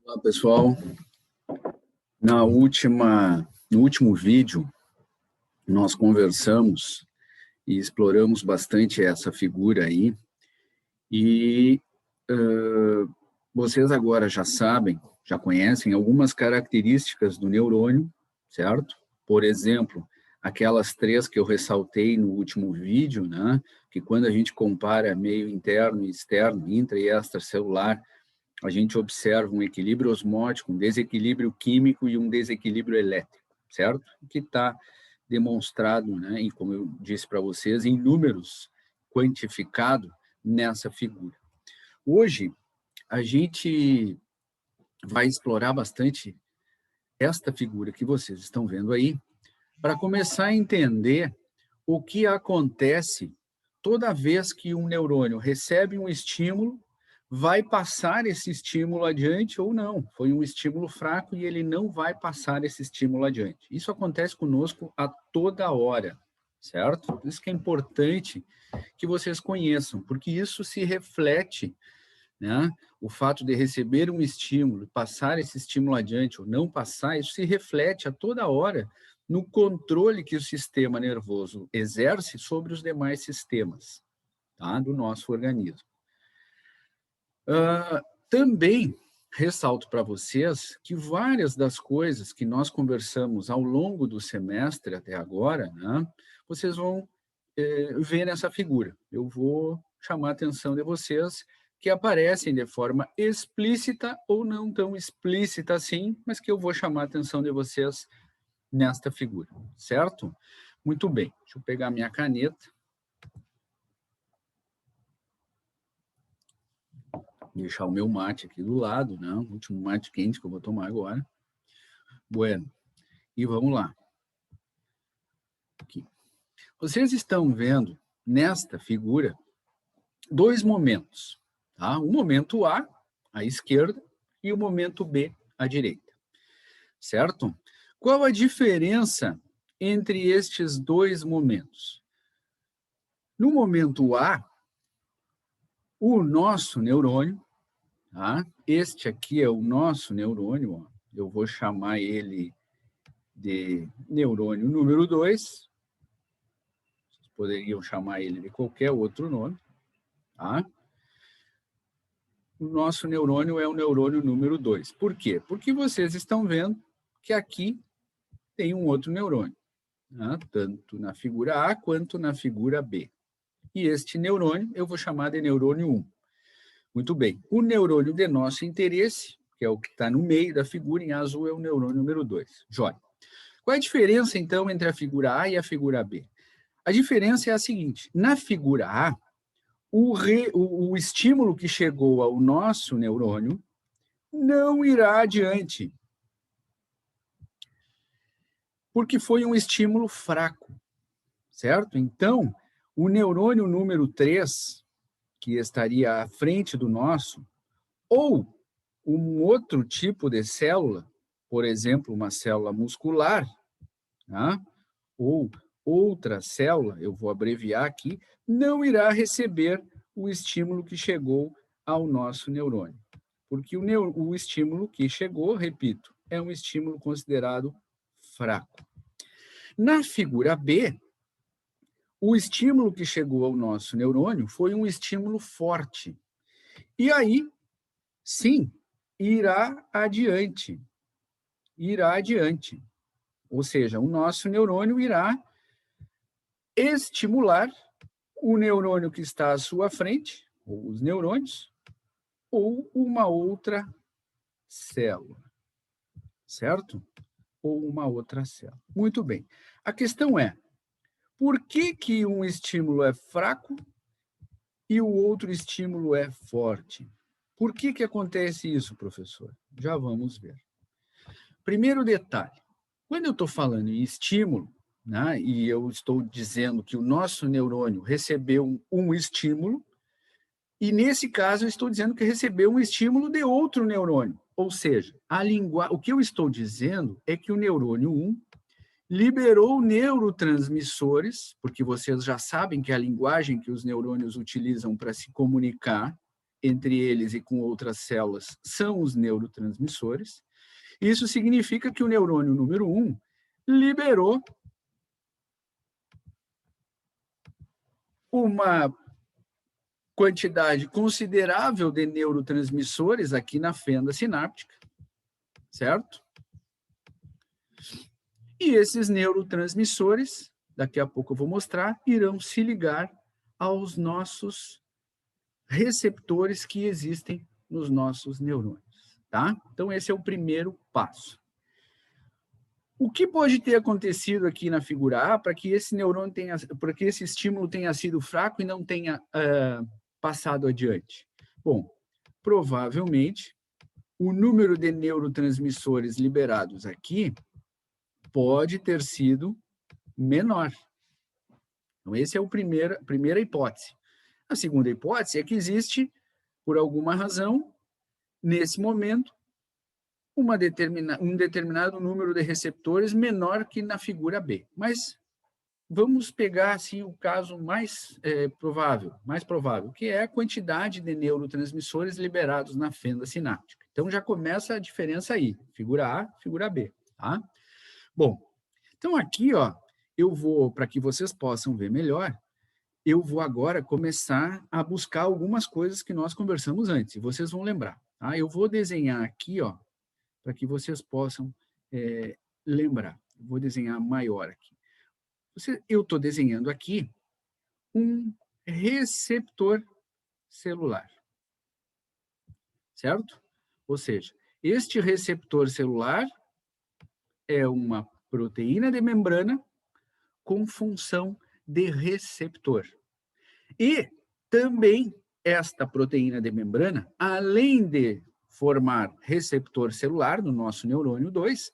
Olá, pessoal. No último vídeo, nós conversamos e exploramos bastante essa figura aí, e vocês agora já sabem, já conhecem algumas características do neurônio, certo? Por exemplo, aquelas três que eu ressaltei no último vídeo, né? Que quando a gente compara meio interno e externo, intra e extracelular, a gente observa um equilíbrio osmótico, um desequilíbrio químico e um desequilíbrio elétrico, certo? Que está demonstrado, né, e como eu disse para vocês, em números, quantificado nessa figura. Hoje, a gente vai explorar bastante esta figura que vocês estão vendo aí, para começar a entender o que acontece toda vez que um neurônio recebe um estímulo, vai passar esse estímulo adiante ou não. Foi um estímulo fraco e ele não vai passar esse estímulo adiante. Isso acontece conosco a toda hora, certo? Por isso que é importante que vocês conheçam, porque isso se reflete, né? O fato de receber um estímulo, passar esse estímulo adiante ou não passar, isso se reflete a toda hora no controle que o sistema nervoso exerce sobre os demais sistemas, tá, do nosso organismo. Também ressalto para vocês que várias das coisas que nós conversamos ao longo do semestre até agora, né, vocês vão ver nessa figura. Eu vou chamar a atenção de vocês que aparecem de forma explícita ou não tão explícita assim, mas que eu vou chamar a atenção de vocês nesta figura, certo? Muito bem, deixa eu pegar minha caneta. Deixar o meu mate aqui do lado, né? O último mate quente que eu vou tomar agora. Bueno, e vamos lá. Aqui. Vocês estão vendo nesta figura dois momentos, tá? O momento A, à esquerda, e o momento B, à direita, certo? Qual a diferença entre estes dois momentos? No momento A, o nosso neurônio, tá? Este aqui é o nosso neurônio, ó. Eu vou chamar ele de neurônio número 2, vocês poderiam chamar ele de qualquer outro nome, tá? O nosso neurônio é o neurônio número 2. Por quê? Porque vocês estão vendo que aqui tem um outro neurônio, né? Tanto na figura A quanto na figura B. E este neurônio eu vou chamar de neurônio 1. Muito bem. O neurônio de nosso interesse, que é o que está no meio da figura, em azul, é o neurônio número 2. Jóia. Qual é a diferença, então, entre a figura A e a figura B? A diferença é a seguinte: na figura A, o estímulo que chegou ao nosso neurônio não irá adiante, porque foi um estímulo fraco, certo? Então, o neurônio número 3, que estaria à frente do nosso, ou um outro tipo de célula, por exemplo, uma célula muscular, tá? Ou outra célula, eu vou abreviar aqui, não irá receber o estímulo que chegou ao nosso neurônio. Porque o estímulo que chegou, repito, é um estímulo considerado fraco. Na figura B, o estímulo que chegou ao nosso neurônio foi um estímulo forte. E aí, sim, irá adiante. Irá adiante. Ou seja, o nosso neurônio irá estimular o neurônio que está à sua frente, ou os neurônios, ou uma outra célula, certo? Ou uma outra célula. Muito bem. A questão é, por que que um estímulo é fraco e o outro estímulo é forte? Por que que acontece isso, professor? Já vamos ver. Primeiro detalhe, quando eu estou falando em estímulo, né, e eu estou dizendo que o nosso neurônio recebeu um estímulo, e nesse caso eu estou dizendo que recebeu um estímulo de outro neurônio. Ou seja, o que eu estou dizendo é que o neurônio 1 liberou neurotransmissores, porque vocês já sabem que é a linguagem que os neurônios utilizam para se comunicar, entre eles e com outras células são os neurotransmissores. Isso significa que o neurônio número 1 liberou uma quantidade considerável de neurotransmissores aqui na fenda sináptica, certo? E esses neurotransmissores, daqui a pouco eu vou mostrar, irão se ligar aos nossos receptores que existem nos nossos neurônios, tá? Então, esse é o primeiro passo. O que pode ter acontecido aqui na figura A para que esse neurônio tenha, para que esse estímulo tenha sido fraco e não tenha passado adiante? Bom, provavelmente o número de neurotransmissores liberados aqui pode ter sido menor. Então, essa é a primeira hipótese. A segunda hipótese é que existe, por alguma razão, nesse momento, um determinado número de receptores menor que na figura B. Mas vamos pegar assim, o caso mais provável, que é a quantidade de neurotransmissores liberados na fenda sináptica. Então já começa a diferença aí, figura A, figura B. Tá? Bom, então aqui, ó, eu vou, para que vocês possam ver melhor, eu vou agora começar a buscar algumas coisas que nós conversamos antes, e vocês vão lembrar. Tá? Eu vou desenhar aqui, ó, para que vocês possam lembrar. Vou desenhar maior aqui. Eu estou desenhando aqui um receptor celular, certo? Ou seja, este receptor celular é uma proteína de membrana com função de receptor. E também esta proteína de membrana, além de formar receptor celular no nosso neurônio 2,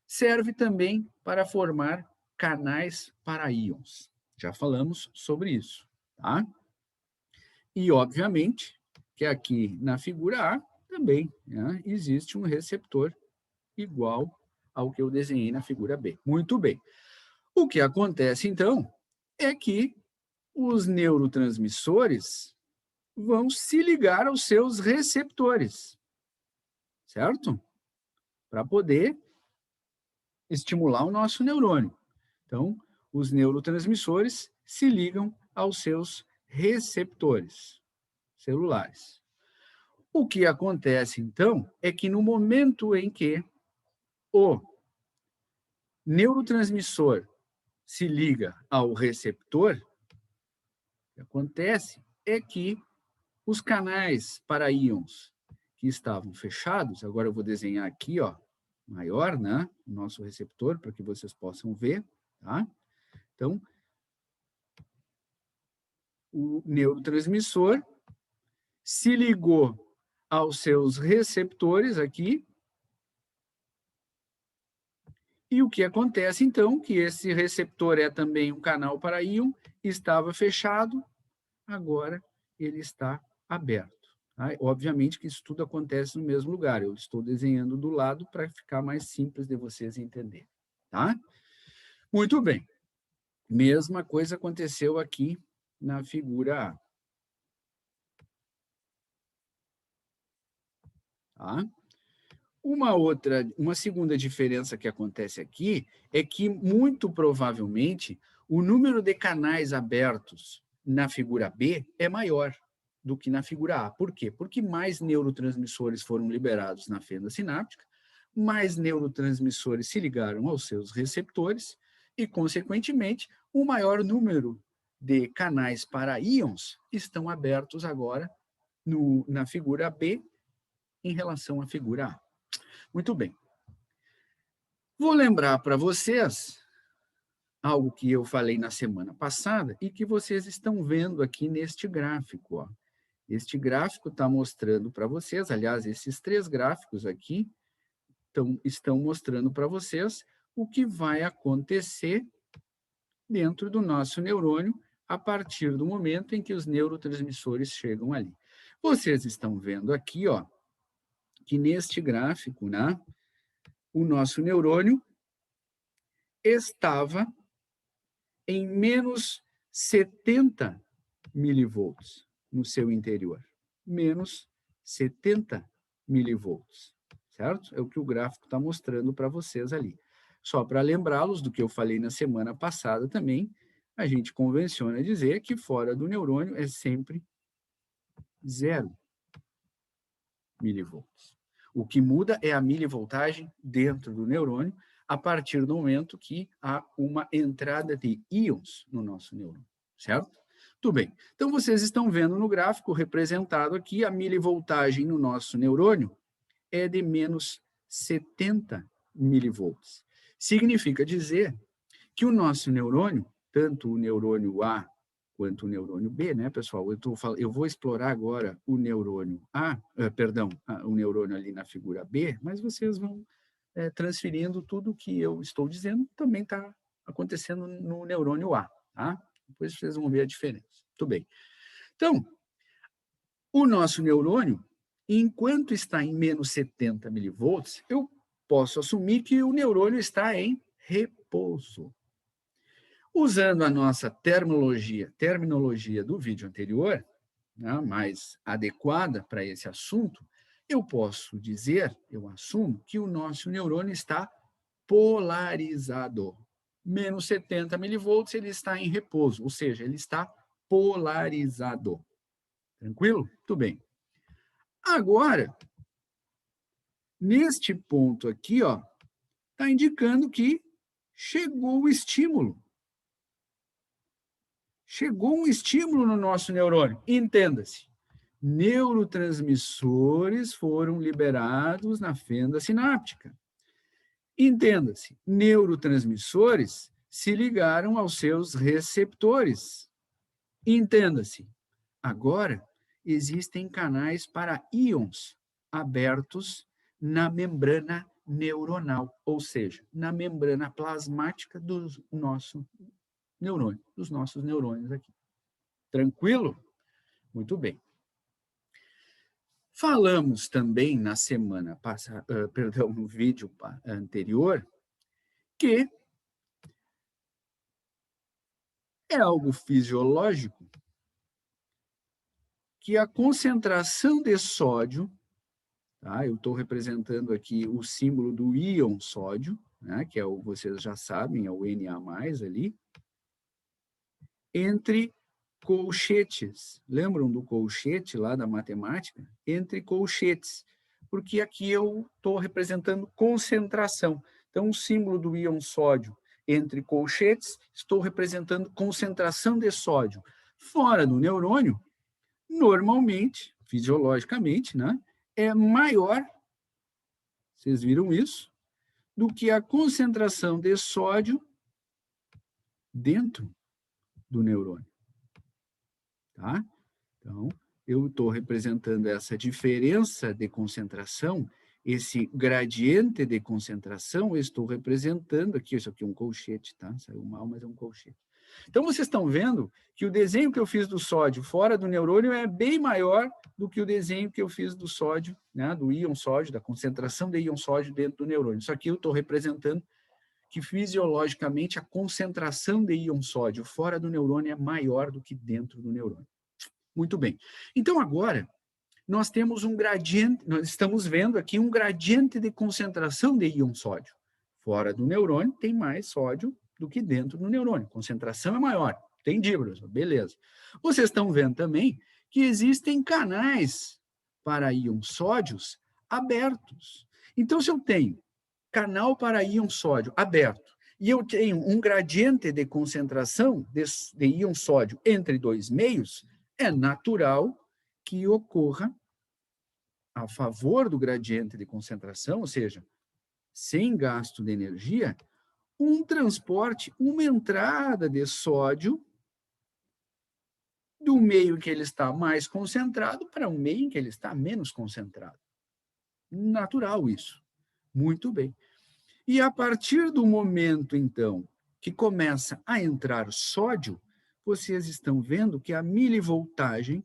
serve também para formar canais para íons. Já falamos sobre isso, tá? E, obviamente, que aqui na figura A também, né, existe um receptor igual ao que eu desenhei na figura B. Muito bem. O que acontece, então, é que os neurotransmissores vão se ligar aos seus receptores, certo? Para poder estimular o nosso neurônio. Então, os neurotransmissores se ligam aos seus receptores celulares. O que acontece, então, é que no momento em que o neurotransmissor se liga ao receptor, o que acontece é que os canais para íons que estavam fechados, agora eu vou desenhar aqui, ó, maior, né, o nosso receptor, para que vocês possam ver, tá? Então, o neurotransmissor se ligou aos seus receptores aqui, e o que acontece, então, que esse receptor é também um canal para íon, estava fechado, agora ele está aberto. Tá? Obviamente que isso tudo acontece no mesmo lugar, eu estou desenhando do lado para ficar mais simples de vocês entenderem. Tá? Muito bem. Mesma coisa aconteceu aqui na figura A. Tá? Uma segunda diferença que acontece aqui é que, muito provavelmente, o número de canais abertos na figura B é maior do que na figura A. Por quê? Porque mais neurotransmissores foram liberados na fenda sináptica, mais neurotransmissores se ligaram aos seus receptores e, consequentemente, um maior número de canais para íons estão abertos agora na figura B em relação à figura A. Muito bem. Vou lembrar para vocês algo que eu falei na semana passada e que vocês estão vendo aqui neste gráfico. Ó. Este gráfico está mostrando para vocês, aliás, esses 3 gráficos aqui estão mostrando para vocês o que vai acontecer dentro do nosso neurônio a partir do momento em que os neurotransmissores chegam ali. Vocês estão vendo aqui, ó, que neste gráfico, né, o nosso neurônio estava em menos 70 milivolts no seu interior, menos 70 milivolts, certo? É o que o gráfico está mostrando para vocês ali. Só para lembrá-los do que eu falei na semana passada também, a gente convenciona dizer que fora do neurônio é sempre 0 milivolts. O que muda é a milivoltagem dentro do neurônio, a partir do momento que há uma entrada de íons no nosso neurônio, certo? Tudo bem. Então, vocês estão vendo no gráfico representado aqui, a milivoltagem no nosso neurônio é de menos 70 milivolts. Significa dizer que o nosso neurônio, tanto o neurônio A quanto o neurônio B, né, pessoal? Eu vou explorar agora o neurônio A, o neurônio ali na figura B, mas vocês vão transferindo tudo o que eu estou dizendo, também está acontecendo no neurônio A, tá? Depois vocês vão ver a diferença. Tudo bem. Então, o nosso neurônio, enquanto está em menos 70 milivolts, eu posso assumir que o neurônio está em repouso. Usando a nossa terminologia do vídeo anterior, né, mais adequada para esse assunto, eu posso dizer, eu assumo, que o nosso neurônio está polarizado. Menos 70 milivolts, ele está em repouso, ou seja, ele está polarizado. Tranquilo? Tudo bem. Agora, neste ponto aqui, está indicando que chegou o estímulo. Chegou um estímulo no nosso neurônio. Entenda-se, neurotransmissores foram liberados na fenda sináptica. Entenda-se, neurotransmissores se ligaram aos seus receptores. Entenda-se, agora existem canais para íons abertos na membrana neuronal, ou seja, na membrana plasmática do nosso neurônio, dos nossos neurônios aqui. Tranquilo? Muito bem. Falamos também na semana passada, no vídeo anterior, que é algo fisiológico que a concentração de sódio, tá? Eu estou representando aqui o símbolo do íon sódio, né? Que é o, vocês já sabem, é o Na+ ali, entre colchetes. Lembram do colchete lá da matemática? Entre colchetes, porque aqui eu estou representando concentração. Então, o símbolo do íon sódio entre colchetes, estou representando concentração de sódio. Fora do neurônio, normalmente, fisiologicamente, né, é maior, vocês viram isso, do que a concentração de sódio dentro do neurônio. Tá? Então, eu estou representando essa diferença de concentração, esse gradiente de concentração, eu estou representando aqui, isso aqui é um colchete, tá? Saiu mal, mas é um colchete. Então, vocês estão vendo que o desenho que eu fiz do sódio fora do neurônio é bem maior do que o desenho que eu fiz do sódio, né, do íon sódio, da concentração de íon sódio dentro do neurônio. Isso aqui eu estou representando que fisiologicamente a concentração de íon sódio fora do neurônio é maior do que dentro do neurônio. Muito bem. Então, agora, nós temos um gradiente, nós estamos vendo aqui um gradiente de concentração de íon sódio. Fora do neurônio tem mais sódio do que dentro do neurônio. Concentração é maior. Entendi, professor? Beleza. Vocês estão vendo também que existem canais para íons sódios abertos. Então, se eu tenho canal para íon sódio aberto e eu tenho um gradiente de concentração de íon sódio entre dois meios, é natural que ocorra, a favor do gradiente de concentração, ou seja, sem gasto de energia, um transporte, uma entrada de sódio do meio em que ele está mais concentrado para um meio em que ele está menos concentrado. Natural isso. Muito bem. E a partir do momento, então, que começa a entrar sódio, vocês estão vendo que a milivoltagem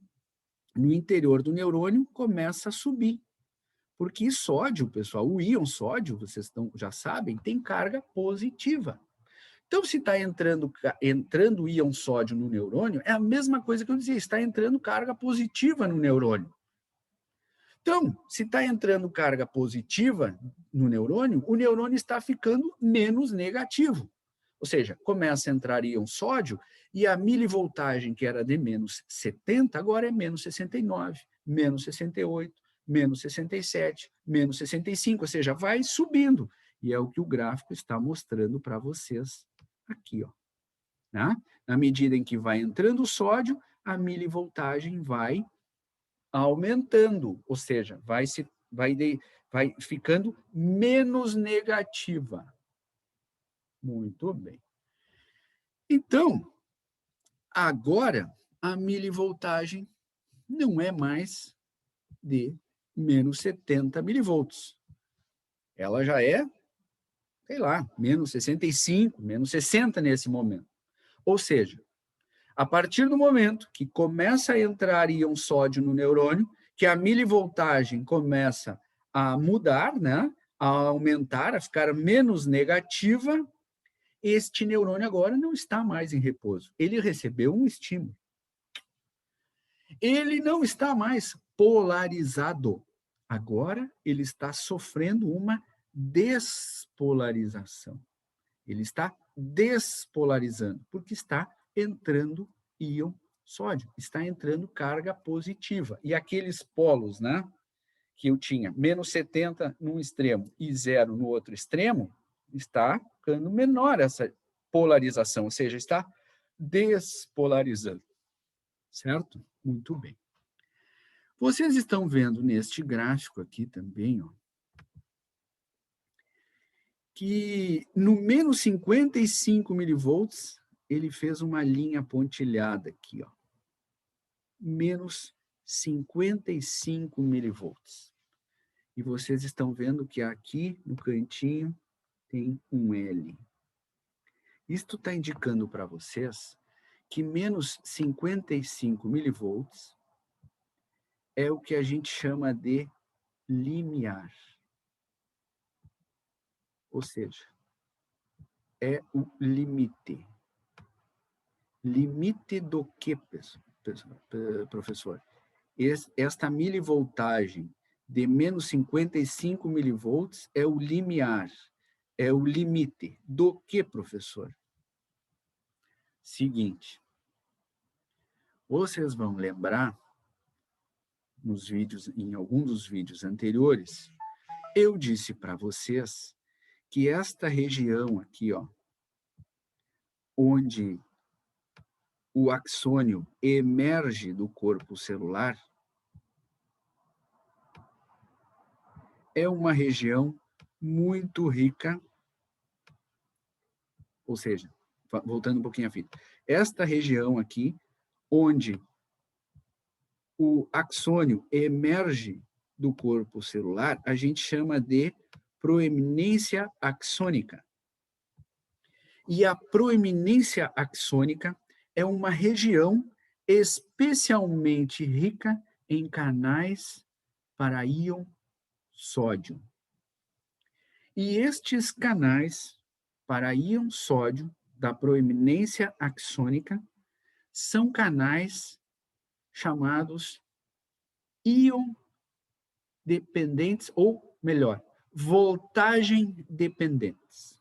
no interior do neurônio começa a subir. Porque sódio, pessoal, o íon sódio, vocês já sabem, tem carga positiva. Então, se está entrando íon sódio no neurônio, é a mesma coisa que eu dizia, está entrando carga positiva no neurônio. Então, se está entrando carga positiva no neurônio, o neurônio está ficando menos negativo. Ou seja, começa a entrar íon sódio e a milivoltagem, que era de menos 70, agora é menos 69, menos 68, menos 67, menos 65, ou seja, vai subindo. E é o que o gráfico está mostrando para vocês aqui, ó. Tá? Na medida em que vai entrando o sódio, a milivoltagem vai aumentando, ou seja, vai ficando menos negativa. Muito bem. Então, agora a milivoltagem não é mais de menos 70 milivolts. Ela já é, sei lá, menos 65, menos 60 nesse momento. Ou seja, a partir do momento que começa a entrar íon sódio no neurônio, que a milivoltagem começa a mudar, né, a aumentar, a ficar menos negativa, este neurônio agora não está mais em repouso. Ele recebeu um estímulo. Ele não está mais polarizado. Agora ele está sofrendo uma despolarização. Ele está despolarizando, porque está entrando íon sódio, está entrando carga positiva. E aqueles polos, né, que eu tinha menos 70 num extremo e 0 no outro extremo, está ficando menor essa polarização, ou seja, está despolarizando. Certo? Muito bem. Vocês estão vendo neste gráfico aqui também, ó, que no menos 55 milivolts, ele fez uma linha pontilhada aqui, ó. Menos 55 milivolts. E vocês estão vendo que aqui no cantinho tem um L. Isto está indicando para vocês que menos 55 milivolts é o que a gente chama de limiar. Ou seja, é o limite. Limite do que, professor? Esta milivoltagem de menos 55 milivolts é o limiar, é o limite. Do que, professor? Seguinte, vocês vão lembrar, nos vídeos, em algum dos vídeos anteriores, eu disse para vocês que esta região aqui, ó, onde o axônio emerge do corpo celular, é uma região muito rica, ou seja, voltando um pouquinho à fita, esta região aqui, onde o axônio emerge do corpo celular, a gente chama de proeminência axônica. E a proeminência axônica é uma região especialmente rica em canais para íon sódio. E estes canais para íon sódio da proeminência axônica são canais chamados íon dependentes, ou melhor, voltagem dependentes.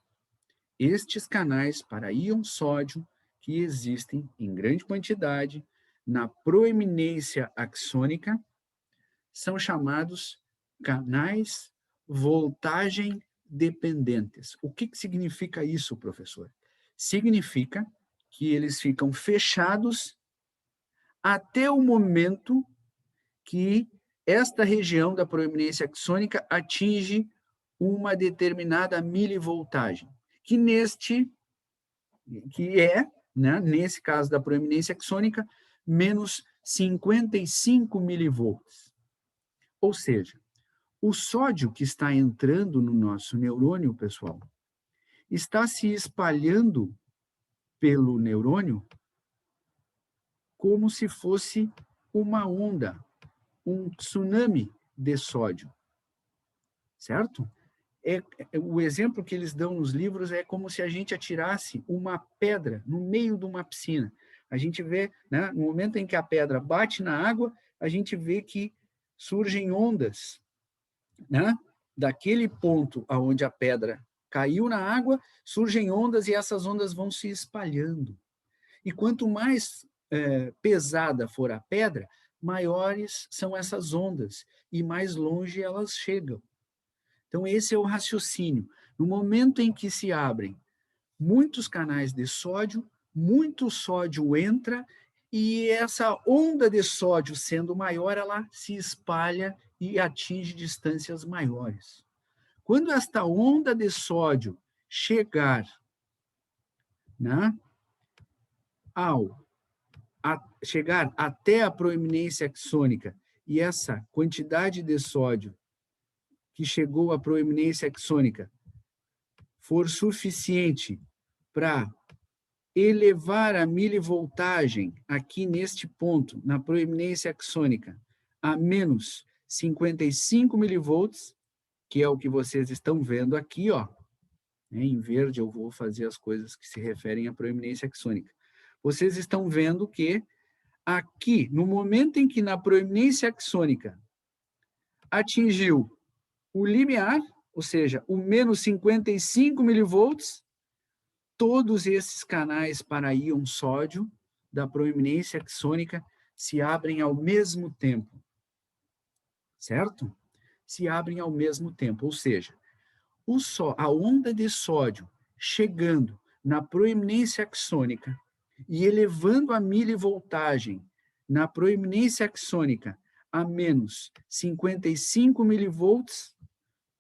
Estes canais para íon sódio que existem em grande quantidade na proeminência axônica são chamados canais voltagem dependentes. O que significa isso, professor? Significa que eles ficam fechados até o momento que esta região da proeminência axônica atinge uma determinada milivoltagem, que é, né, nesse caso da proeminência axônica, menos 55 milivolts. Ou seja, o sódio que está entrando no nosso neurônio, pessoal, está se espalhando pelo neurônio como se fosse uma onda, um tsunami de sódio, certo? O exemplo que eles dão nos livros é como se a gente atirasse uma pedra no meio de uma piscina. A gente vê, né, no momento em que a pedra bate na água, a gente vê que surgem ondas, né? Daquele ponto aonde a pedra caiu na água, surgem ondas e essas ondas vão se espalhando. E quanto mais pesada for a pedra, maiores são essas ondas e mais longe elas chegam. Então, esse é o raciocínio. No momento em que se abrem muitos canais de sódio, muito sódio entra e essa onda de sódio, sendo maior, ela se espalha e atinge distâncias maiores. Quando esta onda de sódio chegar, né, chegar até a proeminência axônica e essa quantidade de sódio que chegou à proeminência axônica for suficiente para elevar a milivoltagem aqui neste ponto, na proeminência axônica, a menos 55 milivolts, que é o que vocês estão vendo aqui, ó. Em verde eu vou fazer as coisas que se referem à proeminência axônica. Vocês estão vendo que aqui, no momento em que na proeminência axônica atingiu o limiar, ou seja, o menos 55 milivolts, todos esses canais para íon sódio da proeminência axônica se abrem ao mesmo tempo, certo? Se abrem ao mesmo tempo, ou seja, a onda de sódio chegando na proeminência axônica e elevando a milivoltagem na proeminência axônica a menos 55 milivolts,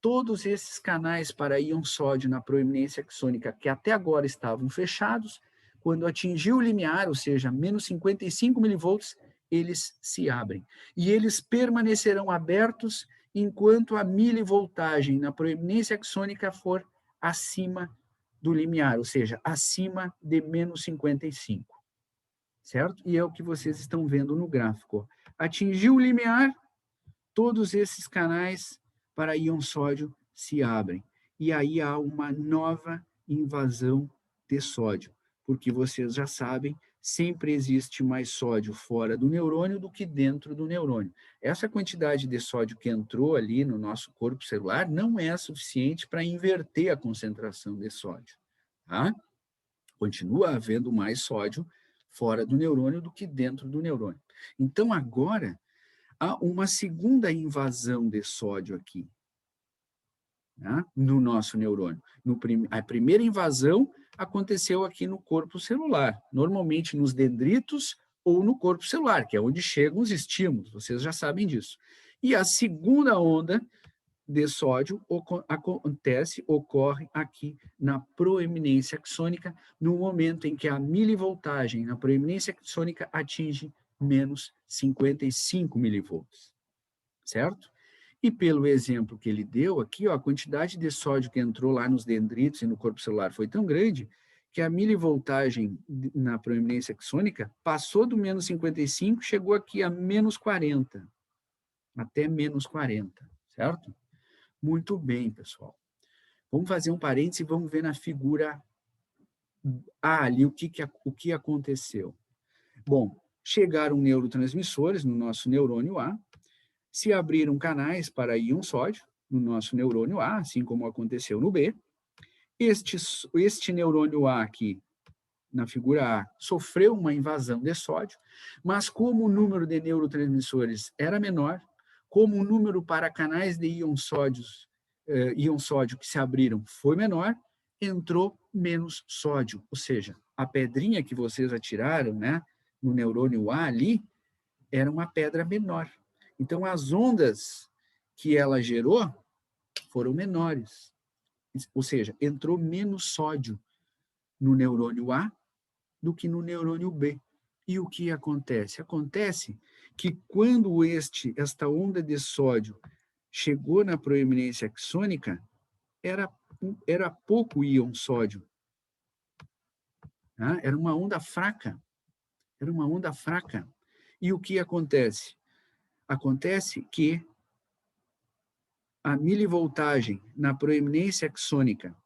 todos esses canais para íon sódio na proeminência axônica, que até agora estavam fechados, quando atingiu o limiar, ou seja, menos 55 milivolts, eles se abrem. E eles permanecerão abertos enquanto a milivoltagem na proeminência axônica for acima do limiar, ou seja, acima de menos 55. Certo? E é o que vocês estão vendo no gráfico. Atingiu o limiar, todos esses canais para íon sódio se abrem. E aí há uma nova invasão de sódio, porque vocês já sabem, sempre existe mais sódio fora do neurônio do que dentro do neurônio. Essa quantidade de sódio que entrou ali no nosso corpo celular não é suficiente para inverter a concentração de sódio. Tá? Continua havendo mais sódio fora do neurônio do que dentro do neurônio. Então, agora, há uma segunda invasão de sódio aqui, né, no nosso neurônio. A primeira invasão aconteceu aqui no corpo celular, normalmente nos dendritos ou no corpo celular, que é onde chegam os estímulos, vocês já sabem disso. E a segunda onda de sódio ocorre aqui na proeminência axônica, no momento em que a milivoltagem na proeminência axônica atinge menos 55 milivolts, certo? E pelo exemplo que ele deu aqui, ó, a quantidade de sódio que entrou lá nos dendritos e no corpo celular foi tão grande que a milivoltagem na proeminência axônica passou do menos 55, chegou aqui a menos 40, até menos 40, certo? Muito bem, pessoal. Vamos fazer um parênteses e vamos ver na figura A ali o que aconteceu. Bom, chegaram neurotransmissores no nosso neurônio A, se abriram canais para íon sódio no nosso neurônio A, assim como aconteceu no B. Este neurônio A aqui, na figura A, sofreu uma invasão de sódio, mas como o número de neurotransmissores era menor, como o número para canais de íon sódio que se abriram foi menor, entrou menos sódio, ou seja, a pedrinha que vocês atiraram, né, no neurônio A ali, era uma pedra menor. Então, as ondas que ela gerou foram menores. Ou seja, entrou menos sódio no neurônio A do que no neurônio B. E o que acontece? Acontece que quando esta onda de sódio chegou na proeminência axônica, era pouco íon sódio. Tá? Era uma onda fraca. Era uma onda fraca. E o que acontece? Acontece que a milivoltagem na proeminência axônica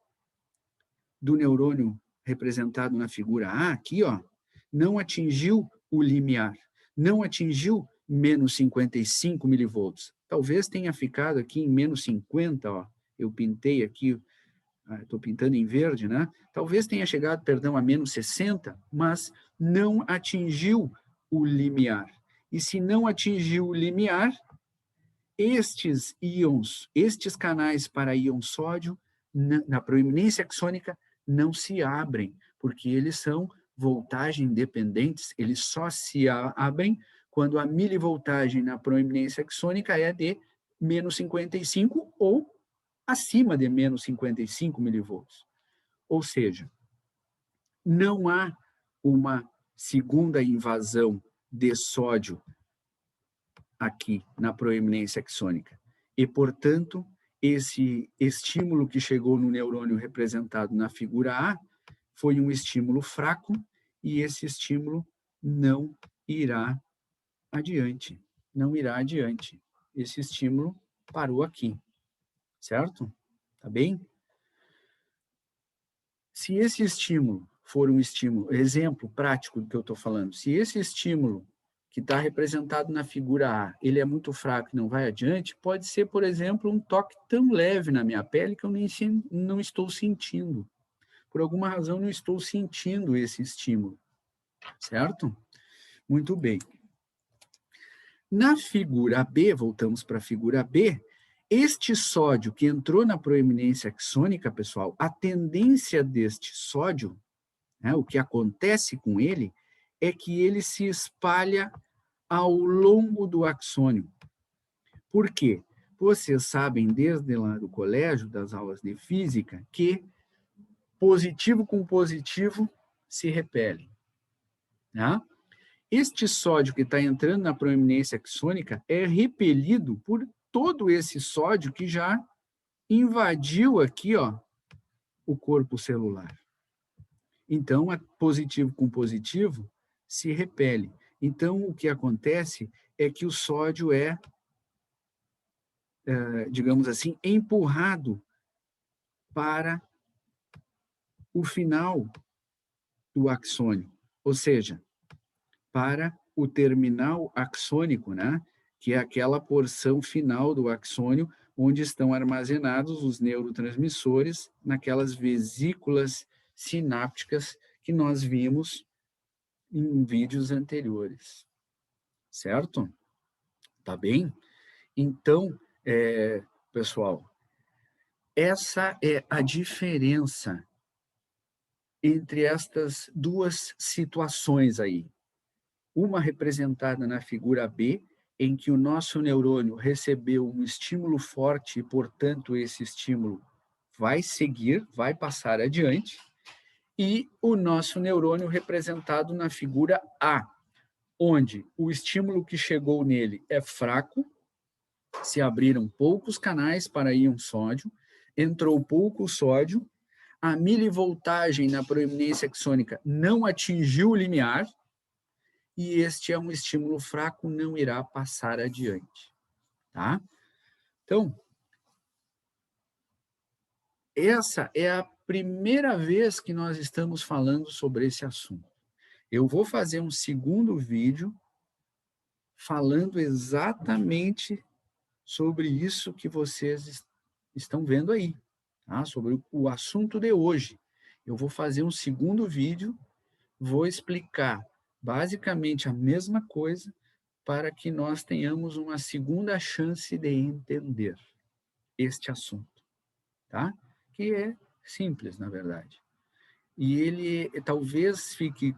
do neurônio representado na figura A, aqui, ó, não atingiu o limiar, não atingiu menos 55 milivolts. Talvez tenha ficado aqui em menos 50, ó. Eu pintei aqui, estou pintando em verde, né? Talvez tenha chegado, perdão, a menos 60, mas não atingiu o limiar. E se não atingiu o limiar, estes íons, estes canais para íon sódio, na proeminência axônica, não se abrem, porque eles são voltagem dependentes, eles só se abrem quando a milivoltagem na proeminência axônica é de menos 55 ou acima de menos 55 milivolts. Ou seja, não há uma segunda invasão de sódio aqui na proeminência axônica. E, portanto, esse estímulo que chegou no neurônio representado na figura A foi um estímulo fraco e esse estímulo não irá adiante. Não irá adiante. Esse estímulo parou aqui, certo? Tá bem? Se esse estímulo for um estímulo, exemplo prático do que eu estou falando, se esse estímulo que está representado na figura A, ele é muito fraco e não vai adiante, pode ser, por exemplo, um toque tão leve na minha pele que eu nem não estou sentindo. Por alguma razão, não estou sentindo esse estímulo, certo? Muito bem. Na figura B, voltamos para a figura B, este sódio que entrou na proeminência axônica, pessoal, a tendência deste sódio, né, o que acontece com ele, é que ele se espalha ao longo do axônio. Por quê? Vocês sabem, desde lá do colégio, das aulas de física, que positivo com positivo se repelem. Né? Este sódio que está entrando na proeminência axônica é repelido por todo esse sódio que já invadiu aqui, ó, o corpo celular. Então, positivo com positivo se repele. Então, o que acontece é que o sódio digamos assim, empurrado para o final do axônio, ou seja, para o terminal axônico, né? Que é aquela porção final do axônio onde estão armazenados os neurotransmissores naquelas vesículas sinápticas que nós vimos em vídeos anteriores. Certo? Tá bem? Então, pessoal, essa é a diferença entre estas duas situações aí. Uma representada na figura B, em que o nosso neurônio recebeu um estímulo forte e, portanto, esse estímulo vai seguir, vai passar adiante, e o nosso neurônio representado na figura A, onde o estímulo que chegou nele é fraco, se abriram poucos canais para íon sódio, entrou pouco sódio, a milivoltagem na proeminência axônica não atingiu o limiar, e este é um estímulo fraco, não irá passar adiante. Tá? Então, essa é a primeira vez que nós estamos falando sobre esse assunto. Eu vou fazer um segundo vídeo falando exatamente sobre isso que vocês estão vendo aí, tá? Sobre o assunto de hoje. Eu vou fazer um segundo vídeo, vou explicar basicamente a mesma coisa para que nós tenhamos uma segunda chance de entender este assunto, tá? Que é simples, na verdade. E ele talvez fique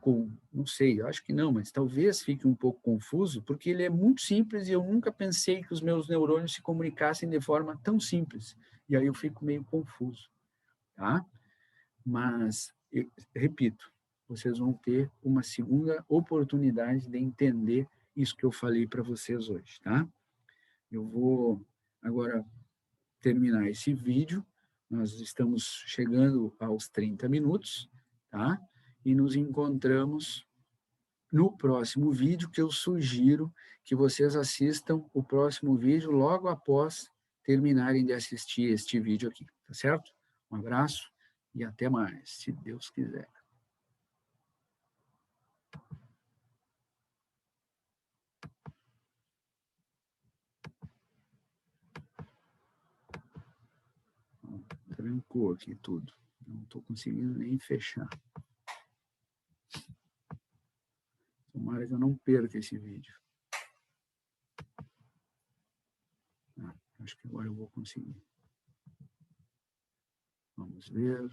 não sei, eu acho que não, mas talvez fique um pouco confuso, porque ele é muito simples e eu nunca pensei que os meus neurônios se comunicassem de forma tão simples. E aí eu fico meio confuso, tá? Mas, repito, vocês vão ter uma segunda oportunidade de entender isso que eu falei para vocês hoje, tá? Eu vou agora terminar esse vídeo. Nós estamos chegando aos 30 minutos, tá? E nos encontramos no próximo vídeo, que eu sugiro que vocês assistam o próximo vídeo logo após terminarem de assistir este vídeo aqui, tá certo? Um abraço e até mais, se Deus quiser. trancou aqui tudo. Não estou conseguindo nem fechar. Tomara que eu não perca esse vídeo. Acho que agora eu vou conseguir. Vamos ver.